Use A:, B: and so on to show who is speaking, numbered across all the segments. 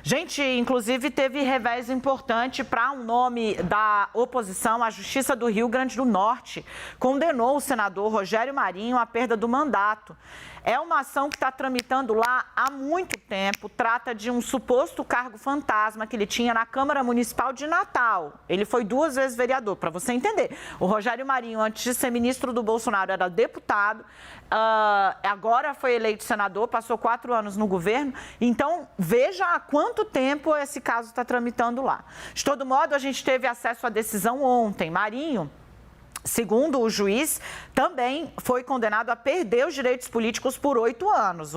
A: Gente, inclusive teve revés importante para um nome da oposição. A Justiça do Rio Grande do Norte condenou o senador Rogério Marinho à perda do mandato. É uma ação que está tramitando lá há muito tempo. Trata de um suposto cargo fantasma que ele tinha na Câmara Municipal de Natal. Ele foi 2 vezes vereador, para você entender. O Rogério Marinho, antes de ser ministro do Bolsonaro, era deputado. Agora foi eleito senador, passou 4 anos no governo. Então, veja há quanto tempo esse caso está tramitando lá. De todo modo, a gente teve acesso à decisão ontem. Marinho, segundo o juiz, também foi condenado a perder os direitos políticos por 8 anos.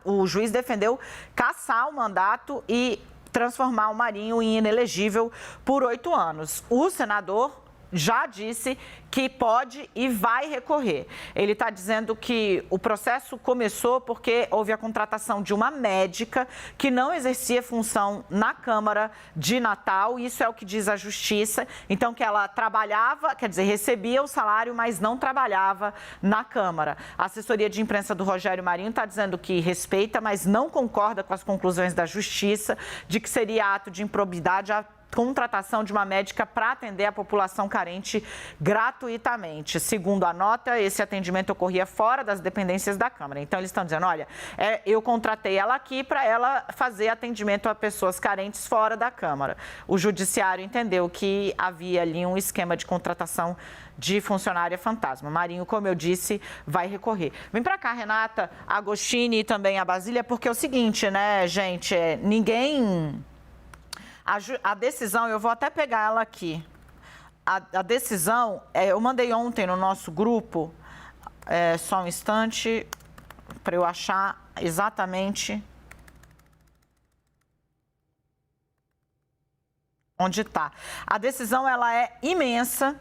A: O juiz defendeu cassar o mandato e transformar o Marinho em inelegível por 8 anos. O senador já disse que pode e vai recorrer. Ele está dizendo que o processo começou porque houve a contratação de uma médica que não exercia função na Câmara de Natal. Isso é o que diz a Justiça. Então, que ela trabalhava, quer dizer, recebia o salário, mas não trabalhava na Câmara. A assessoria de imprensa do Rogério Marinho está dizendo que respeita, mas não concorda com as conclusões da Justiça de que seria ato de improbidade a contratação de uma médica para atender a população carente gratuitamente. Segundo a nota, esse atendimento ocorria fora das dependências da Câmara. Então, eles estão dizendo, olha, eu contratei ela aqui para ela fazer atendimento a pessoas carentes fora da Câmara. O Judiciário entendeu que havia ali um esquema de contratação de funcionária fantasma. Marinho, como eu disse, vai recorrer. Vem para cá, Renata Agostini e também a Basília, porque é o seguinte, né, gente, ninguém... A decisão, eu vou até pegar ela aqui. A decisão, eu mandei ontem no nosso grupo, só um instante, para eu achar exatamente onde está. A decisão, ela é imensa.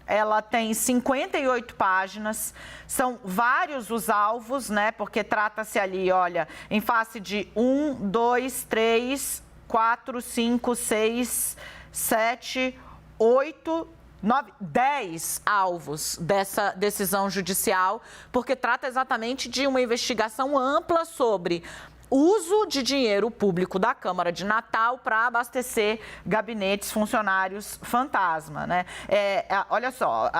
A: Ela tem 58 páginas, são vários os alvos, né? Porque trata-se ali, olha, em face de 1, 2, 3... 4, 5, 6, 7, 8, 9, 10 alvos dessa decisão judicial, porque trata exatamente de uma investigação ampla sobre uso de dinheiro público da Câmara de Natal para abastecer gabinetes funcionários fantasma, né? Olha só,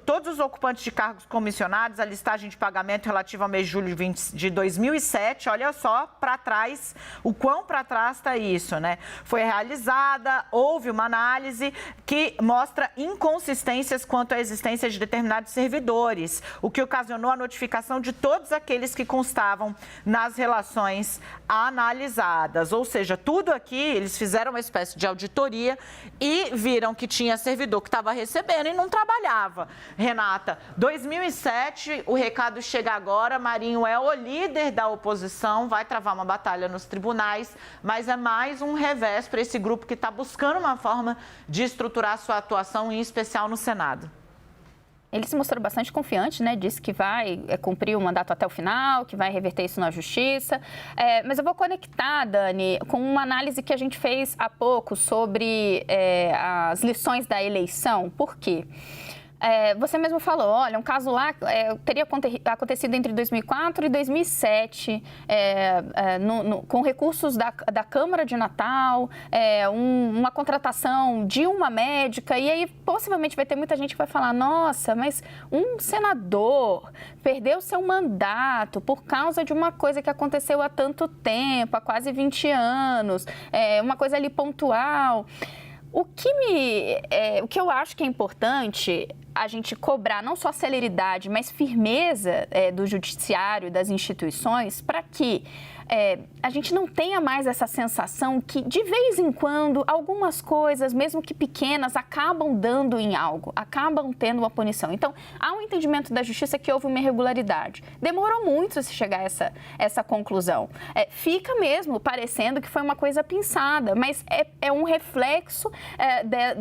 A: todos os ocupantes de cargos comissionados, a listagem de pagamento relativa ao mês de julho de 2007, olha só para trás, o quão para trás está isso, né? Foi realizada, houve uma análise que mostra inconsistências quanto à existência de determinados servidores, o que ocasionou a notificação de todos aqueles que constavam nas relações analisadas. Ou seja, tudo aqui, eles fizeram uma espécie de auditoria e viram que tinha servidor que estava recebendo e não trabalhava. Renata, 2007, o recado chega agora, Marinho é o líder da oposição, vai travar uma batalha nos tribunais, mas é mais um revés para esse grupo que está buscando uma forma de estruturar sua atuação, em especial no Senado.
B: Ele se mostrou bastante confiante, né? Disse que vai cumprir o mandato até o final, que vai reverter isso na justiça. Mas eu vou conectar, Dani, com uma análise que a gente fez há pouco sobre as lições da eleição. Por quê? Você mesmo falou, olha, um caso lá teria acontecido entre 2004 e 2007, com recursos da Câmara de Natal, uma contratação de uma médica, e aí possivelmente vai ter muita gente que vai falar, nossa, mas um senador perdeu seu mandato por causa de uma coisa que aconteceu há tanto tempo, há quase 20 anos, uma coisa ali pontual. O que eu acho que é importante a gente cobrar não só celeridade, mas firmeza do judiciário, das instituições, para que a gente não tenha mais essa sensação que, de vez em quando, algumas coisas, mesmo que pequenas, acabam dando em algo, acabam tendo uma punição. Então, há um entendimento da justiça que houve uma irregularidade. Demorou muito se chegar a essa conclusão. Fica mesmo parecendo que foi uma coisa pensada, mas é um reflexo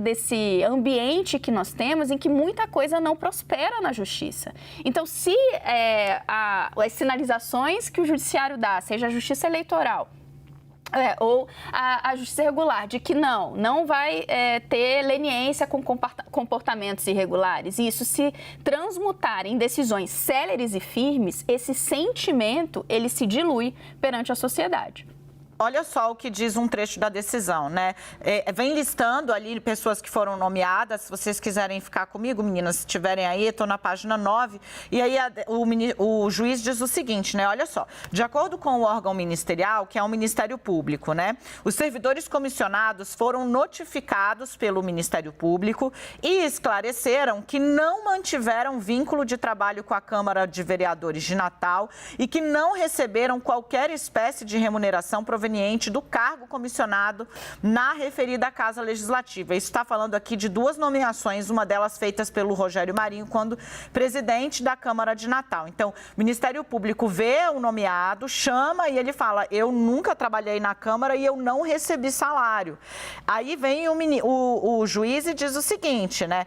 B: desse ambiente que nós temos em que muita coisa não prospera na justiça. Então, se as sinalizações que o judiciário dá, seja a justiça eleitoral, ou a justiça regular, de que não vai ter leniência com comportamentos irregulares, e isso se transmutar em decisões céleres e firmes, esse sentimento, ele se dilui perante a sociedade.
A: Olha só o que diz um trecho da decisão, né? Vem listando ali pessoas que foram nomeadas. Se vocês quiserem ficar comigo, meninas, se estiverem aí, estou na página 9. E aí o juiz diz o seguinte, né? Olha só, de acordo com o órgão ministerial, que é o Ministério Público, né? Os servidores comissionados foram notificados pelo Ministério Público e esclareceram que não mantiveram vínculo de trabalho com a Câmara de Vereadores de Natal e que não receberam qualquer espécie de remuneração proveniente do cargo comissionado na referida Casa Legislativa. Isso está falando aqui de 2 nomeações, uma delas feitas pelo Rogério Marinho, quando presidente da Câmara de Natal. Então, o Ministério Público vê o nomeado, chama e ele fala, eu nunca trabalhei na Câmara e eu não recebi salário. Aí vem o juiz e diz o seguinte, né?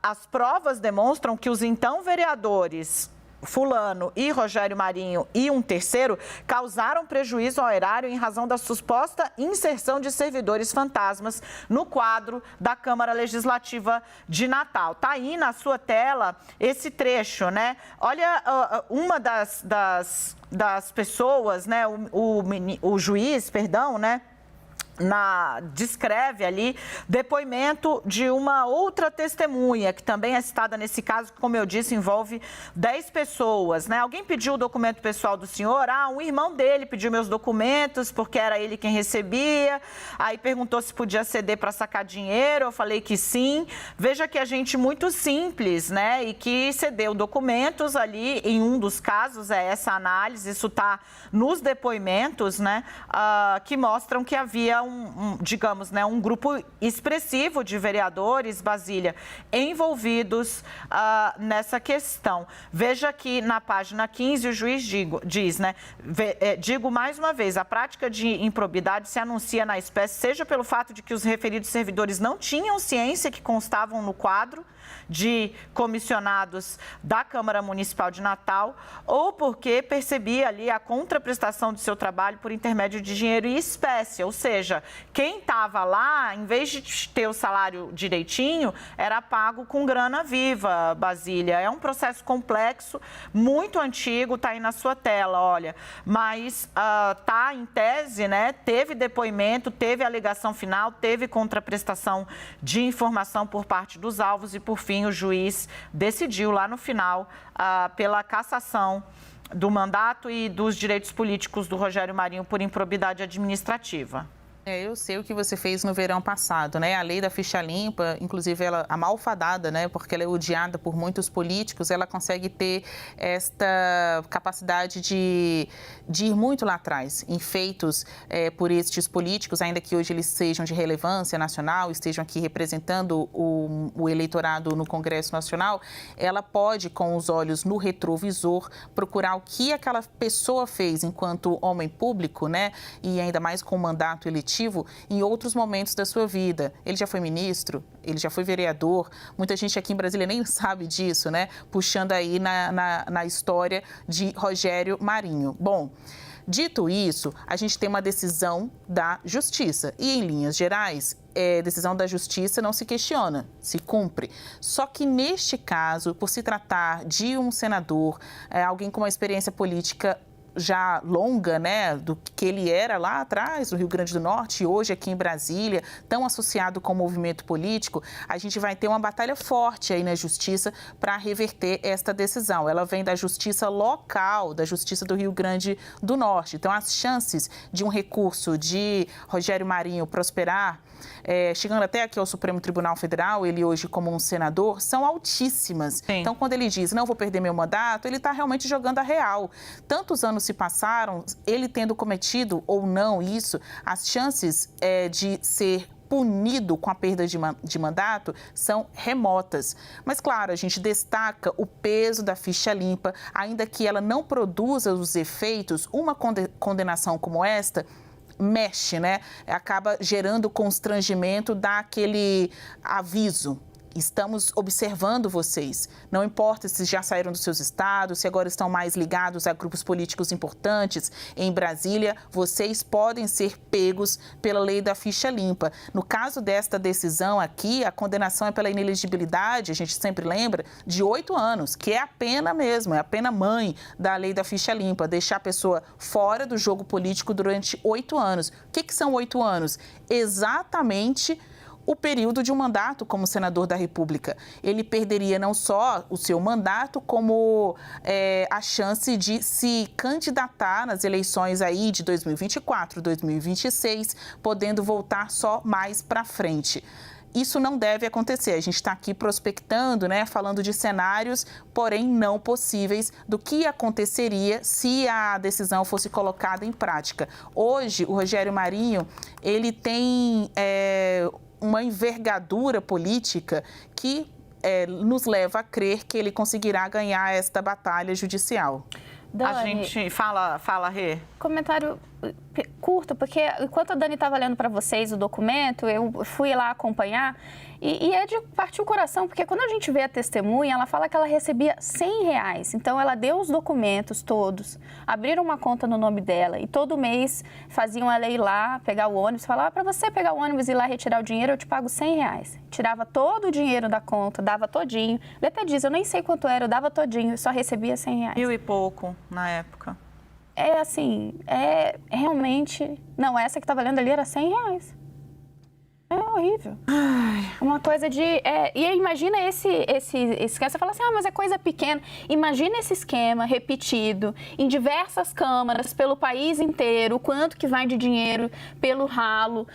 A: As provas demonstram que os então vereadores Fulano e Rogério Marinho e um terceiro causaram prejuízo ao erário em razão da suposta inserção de servidores fantasmas no quadro da Câmara Legislativa de Natal. Tá aí na sua tela esse trecho, né? Olha, uma das pessoas, né? O juiz, perdão, né? Descreve ali depoimento de uma outra testemunha, que também é citada nesse caso, que, como eu disse, envolve 10 pessoas, né? Alguém pediu o documento pessoal do senhor, um irmão dele pediu meus documentos, porque era ele quem recebia, aí perguntou se podia ceder para sacar dinheiro, eu falei que sim. Veja que a gente muito simples, né? E que cedeu documentos ali, em um dos casos, é essa análise, isso está nos depoimentos, né? Que mostram que havia digamos, né, um grupo expressivo de vereadores, Basília, envolvidos nessa questão. Veja que na página 15 o juiz diz, né, digo mais uma vez, a prática de improbidade se anuncia na espécie, seja pelo fato de que os referidos servidores não tinham ciência que constavam no quadro de comissionados da Câmara Municipal de Natal, ou porque percebia ali a contraprestação do seu trabalho por intermédio de dinheiro em espécie, ou seja, quem estava lá, em vez de ter o salário direitinho, era pago com grana viva, Basília. É um processo complexo, muito antigo, está aí na sua tela, olha, mas está em tese, né? Teve depoimento, teve alegação final, teve contraprestação de informação por parte dos alvos e, por fim, o juiz decidiu lá no final pela cassação do mandato e dos direitos políticos do Rogério Marinho por improbidade administrativa.
C: Eu sei o que você fez no verão passado, né? A lei da ficha limpa, inclusive ela, a malfadada, né? Porque ela é odiada por muitos políticos, ela consegue ter esta capacidade de ir muito lá atrás, em feitos por estes políticos, ainda que hoje eles sejam de relevância nacional, estejam aqui representando o eleitorado no Congresso Nacional, ela pode, com os olhos no retrovisor, procurar o que aquela pessoa fez enquanto homem público, né? E ainda mais com mandato eletivo, em outros momentos da sua vida. Ele já foi ministro, ele já foi vereador, muita gente aqui em Brasília nem sabe disso, né? Puxando aí na história de Rogério Marinho. Bom, dito isso, a gente tem uma decisão da Justiça e, em linhas gerais, decisão da Justiça não se questiona, se cumpre. Só que, neste caso, por se tratar de um senador, alguém com uma experiência política já longa, né, do que ele era lá atrás, no Rio Grande do Norte, e hoje aqui em Brasília, tão associado com o movimento político, a gente vai ter uma batalha forte aí na Justiça para reverter esta decisão. Ela vem da Justiça local, da Justiça do Rio Grande do Norte. Então, as chances de um recurso de Rogério Marinho prosperar, chegando até aqui ao Supremo Tribunal Federal, ele hoje como um senador, são altíssimas. Sim. Então, quando ele diz, não vou perder meu mandato, ele está realmente jogando a real. Tantos anos se passaram, ele tendo cometido ou não isso, as chances de ser punido com a perda de mandato são remotas. Mas, claro, a gente destaca o peso da ficha limpa, ainda que ela não produza os efeitos, uma condenação como esta mexe, né? Acaba gerando constrangimento, dá aquele aviso estamos observando vocês. Não importa se já saíram dos seus estados, se agora estão mais ligados a grupos políticos importantes em Brasília, vocês podem ser pegos pela lei da ficha limpa. No caso desta decisão aqui, a condenação é pela inelegibilidade, a gente sempre lembra, de 8 anos, que é a pena mesmo, é a pena mãe da lei da ficha limpa, deixar a pessoa fora do jogo político durante 8 anos. O que são 8 anos? Exatamente o período de um mandato como senador da República. Ele perderia não só o seu mandato, como a chance de se candidatar nas eleições aí de 2024, 2026, podendo voltar só mais para frente. Isso não deve acontecer. A gente está aqui prospectando, né, falando de cenários, porém não possíveis, do que aconteceria se a decisão fosse colocada em prática. Hoje, o Rogério Marinho, ele tem uma envergadura política que nos leva a crer que ele conseguirá ganhar esta batalha judicial.
B: Dani,
A: a gente fala, Rê.
B: Comentário curto, porque enquanto a Dani estava lendo para vocês o documento, eu fui lá acompanhar e é de partir o coração, porque quando a gente vê a testemunha, ela fala que ela recebia R$100. Então, ela deu os documentos todos, abriram uma conta no nome dela e todo mês faziam ela ir lá, pegar o ônibus, falava, para você pegar o ônibus e ir lá retirar o dinheiro, eu te pago R$100. Tirava todo o dinheiro da conta, dava todinho. Ele até diz, eu nem sei quanto era, eu dava todinho, só recebia R$100.
A: 1.000 e pouco na época.
B: É assim, realmente... Não, essa que estava lendo ali era R$100. É horrível. Uma coisa de... E imagina esse esquema, você fala assim, mas é coisa pequena. Imagina esse esquema repetido em diversas câmaras pelo país inteiro, o quanto que vai de dinheiro pelo ralo,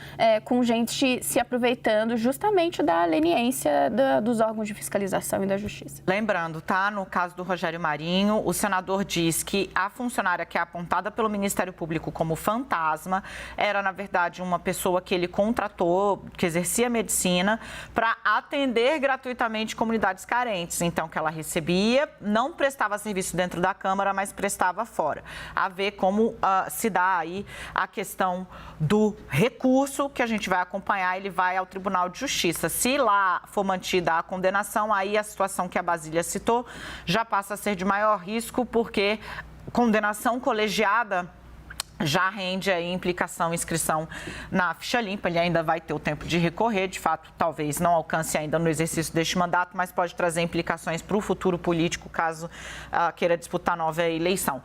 B: com gente se aproveitando justamente da leniência dos órgãos de fiscalização e da justiça.
A: Lembrando, tá? No caso do Rogério Marinho, o senador diz que a funcionária que é apontada pelo Ministério Público como fantasma era, na verdade, uma pessoa que ele contratou, que exercia medicina, para atender gratuitamente comunidades carentes. Então, que ela recebia, não prestava serviço dentro da Câmara, mas prestava fora. A ver como se dá aí a questão do recurso, que a gente vai acompanhar, ele vai ao Tribunal de Justiça. Se lá for mantida a condenação, aí a situação que a Basília citou já passa a ser de maior risco, porque condenação colegiada já rende aí implicação, inscrição na ficha limpa. Ele ainda vai ter o tempo de recorrer, de fato, talvez não alcance ainda no exercício deste mandato, mas pode trazer implicações para o futuro político, caso queira disputar nova eleição.